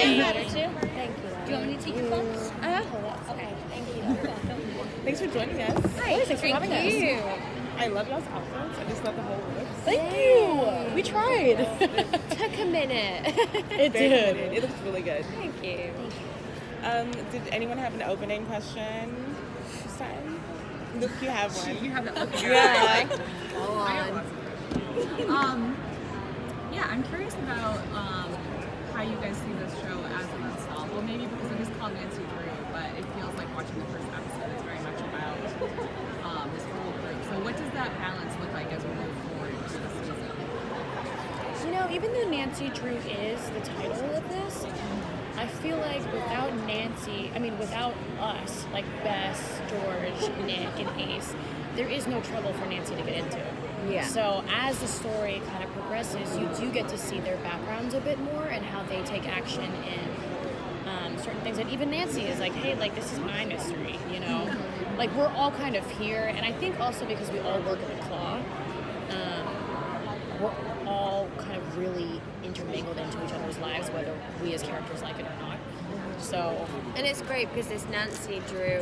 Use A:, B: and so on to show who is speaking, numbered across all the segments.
A: Thank
B: better
A: you.
B: too. Thank you.
A: Do you want me to take your phones?
B: Okay. Thank you.
C: Thanks for joining us.
B: Hi. Thanks for having us.
C: I love y'all's outfits. I just love the whole look.
B: Thank you. We tried.
D: Took a minute.
B: It did.
C: It looks really good.
D: Thank you.
C: Did anyone have an opening question this time? Luke, you have one.
A: You have the opening.
C: Yeah.
D: Hold on.
A: Yeah, I'm curious about how you guys see this show as an ensemble. Maybe because it is called Nancy Drew, but it feels like watching the first episode is very much about this whole group. So what does that balance look like as we move forward into the season?
B: You know, even though Nancy Drew is the title of this, I feel like without us, like Bess, George, Nick, and Ace, there is no trouble for Nancy to get into.
D: Yeah.
B: So as the story kind of progresses, you do get to see their backgrounds a bit more and how they take action in certain things. And even Nancy is like, hey, like, this is my mystery, you know? Like, we're all kind of here. And I think also because we all work at the Claw, we're all kind of really intermingled into each other's lives, whether we as characters like it or not. So,
D: And it's great because this Nancy Drew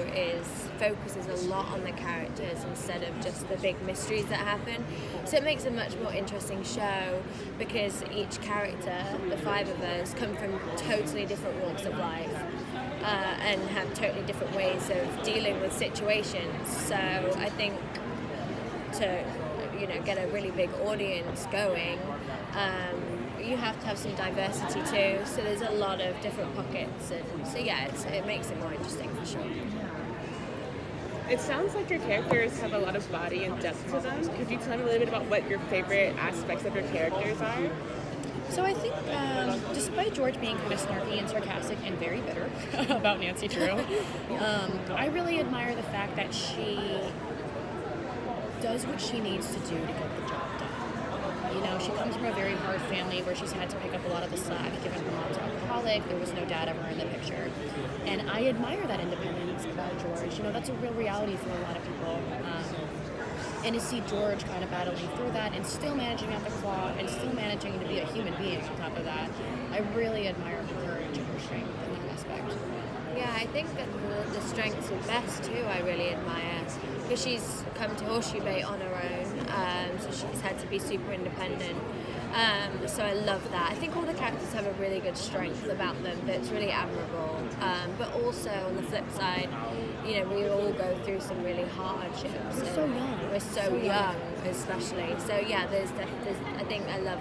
D: focuses a lot on the characters instead of just the big mysteries that happen. So it makes a much more interesting show because each character, the five of us, come from totally different walks of life and have totally different ways of dealing with situations. So I think to get a really big audience going, you have to have some diversity too. So there's a lot of different pockets, and so yeah, it makes it more interesting for sure.
C: It sounds like your characters have a lot of body and depth to them. Could you tell me a little bit about what your favorite aspects of your characters are?
B: So I think, despite George being kind of snarky and sarcastic and very bitter about Nancy Drew, I really admire the fact that she does what she needs to do to get the job done. You know, she comes from a very hard family where she's had to pick up a lot of the slack, given her mom's alcoholic, there was no dad ever in the picture. And I admire that independence about George. You know, that's a real reality for a lot of people. And to see George kind of battling through that and still managing at the Claw and still managing to be a human being on top of that, I really admire her courage and her strength in that aspect.
D: Yeah, I think that the strengths of Bess too I really admire because she's come to Horseshoe Bay on her own, so she's had to be super independent. So I love that. I think all the characters have a really good strength about them that's really admirable. But also on the flip side, you know, we all go through some really hardships.
B: We're so young.
D: We're so young, especially. So yeah, there's I think I love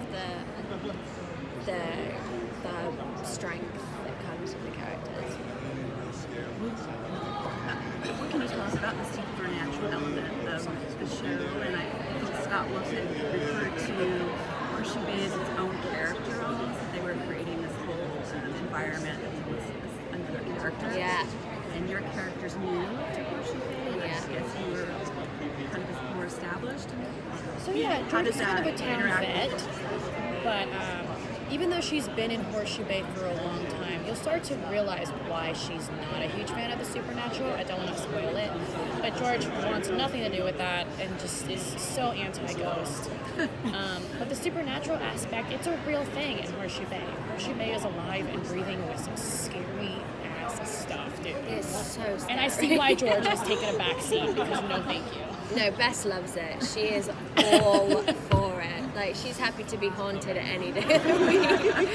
D: the strength that comes from the characters.
A: What can you tell us about the supernatural element of the show? And I think Scott Wilson referred to Horseshoe Bay as its own character almost. That they were creating this whole environment that was another character.
D: Yeah.
A: And your character's new to Horseshoe Bay.
D: Yeah.
A: I guess you were kind of more established.
B: So yeah,
A: How
B: George
A: does
B: is kind of a
A: that
B: town
A: interact
B: vet,
A: with
B: but even though she's been in Horseshoe Bay for a long time, you'll start to realize why she's not a huge fan of the supernatural. I don't want to spoil it, but George wants nothing to do with that and just is so anti-ghost. But the supernatural aspect, it's a real thing in Horseshoe Bay. Horseshoe Bay is alive and breathing with some scary ass stuff, dude.
D: It's so scary.
B: And I see why George has taken a back seat because no thank you.
D: No, Bess loves it. She is all for it. Like, she's happy to be haunted at any day of the week.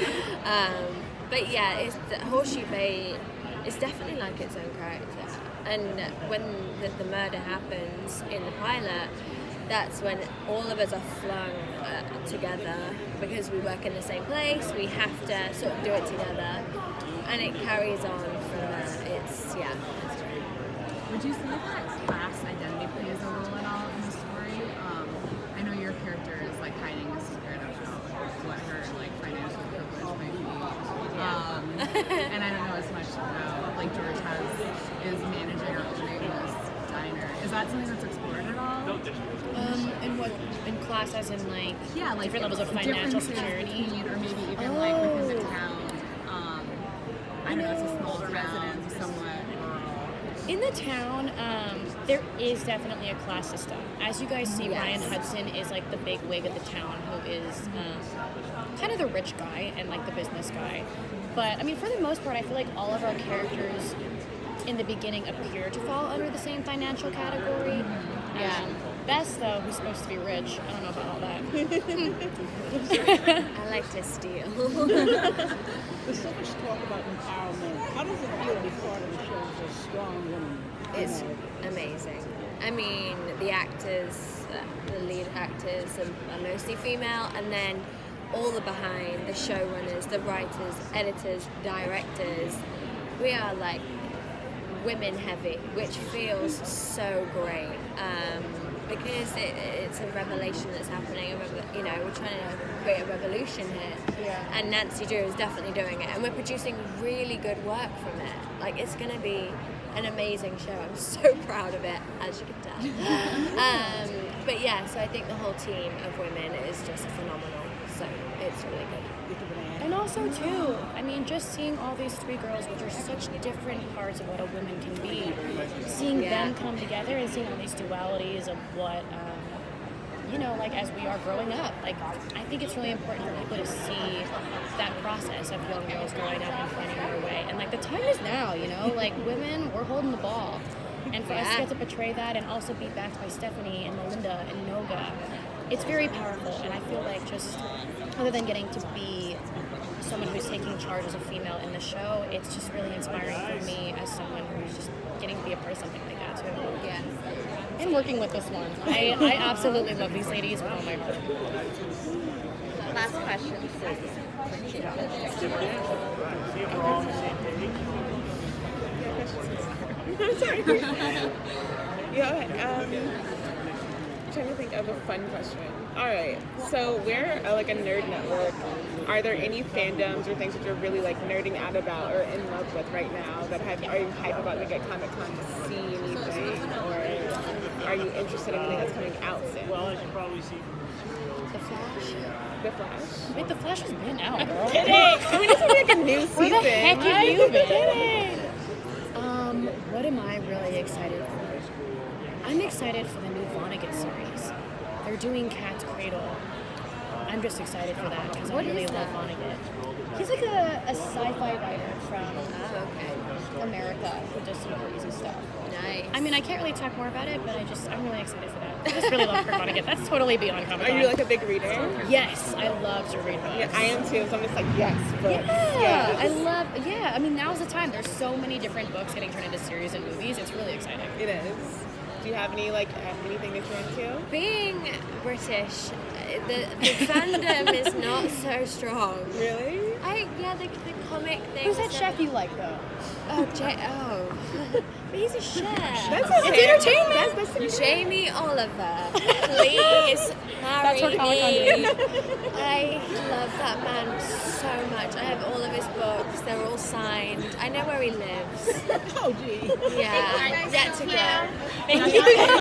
D: But yeah, Horseshoe Bay is definitely like its own character. And when the murder happens in the pilot, that's when all of us are flung together because we work in the same place. We have to sort of do it together. And it carries on from there. It's great.
A: Would you say that class identity plays a role at all in the story? I know your character is like hiding a secret about what her like financial privilege might be. And I don't know as much about like George is managing or owning this diner. Is that something that's explored at all?
B: In class as in like different levels of financial
A: differences
B: security?
A: between, or maybe even like within the town. I don't know, it's a small residence, somewhat rural.
B: In the town, there is definitely a class system. As you guys see,
D: Yes.
B: Ryan Hudson is like the big wig of the town who is kind of the rich guy and like the business guy. But I mean, for the most part, I feel like all of our characters in the beginning appear to fall under the same financial category.
A: Yeah.
B: Bess, though, who's supposed to be rich, I don't know about all that.
D: I like to steal.
E: There's so much talk about empowerment. How does it feel to be part of the show for strong women?
D: It's amazing. I mean, the actors, the lead actors are mostly female, and then all the behind, the showrunners, the writers, editors, directors, we are like women heavy, which feels so great. Because it's a revelation that's happening. You know, we're trying to create a revolution here.
B: Yeah.
D: And Nancy Drew is definitely doing it. And we're producing really good work from it. Like, it's going to be an amazing show. I'm so proud of it, as you can tell. But yeah, so I think the whole team of women is just phenomenal. So it's really good.
B: And also, too, I mean, just seeing all these three girls, which are such different parts of what a woman can be, seeing them come together and seeing all these dualities of what, you know, like as we are growing up. Like, I think it's really important for people to see that process of young girls growing up and finding their way. And like, the time is now, you know, like women, we're holding the ball. And for us to get to portray that and also be backed by Stephanie and Melinda and Noga, it's very powerful. And I feel like just, other than getting to be someone who's taking charge as a female in the show, it's just really inspiring for me as someone who's just getting to be a part of something like that too.
A: Yeah.
B: And working with this one. I absolutely love these ladies with all my heart.
A: Last question, please.
C: Sorry. Yeah, I'm trying to think of a fun question. All right, so we're like a nerd network. Are there any fandoms or things that you're really like nerding out about or in love with right now that are you hype about to get Comic-Con to see anything, or are you interested in anything that's coming out soon?
F: Well, as you probably see from
B: The Flash.
C: The Flash?
B: Wait, The Flash has been out, girl.
C: I mean, it's gonna be like a new season.
B: Where the heck have you been? What am I really excited for? I'm excited for the new Vonnegut series. They're doing Cat's Cradle. I'm just excited for that because I really love Vonnegut. He's like a sci-fi writer from America who does some crazy stuff.
D: Nice.
B: I mean, I can't really talk more about it, but I'm really excited for that. I just really love Kurt Vonnegut. That's totally beyond Comic-Con.
C: Are you like a big reader?
B: Yes, I love to read books.
C: Yeah, I am too, so I'm just like, yes, books.
B: Yeah,
C: Yes.
B: I mean, now's the time. There's so many different books getting turned into series and movies. It's really exciting.
C: It is. Do you have any like anything that you're into?
D: Being British, the fandom is not so strong.
C: Really?
D: The comic thing.
B: Who's that chef you like, though?
D: But he's a chef.
C: That's
B: It's entertainment.
C: That's
D: Jamie Oliver, please marry
B: That's her Comic-Con
D: me.
B: dream.
D: I love that man so much. I have all of his books. They're all signed. I know where he lives.
E: Oh, gee.
D: Yeah, yet to go.
B: Thank you.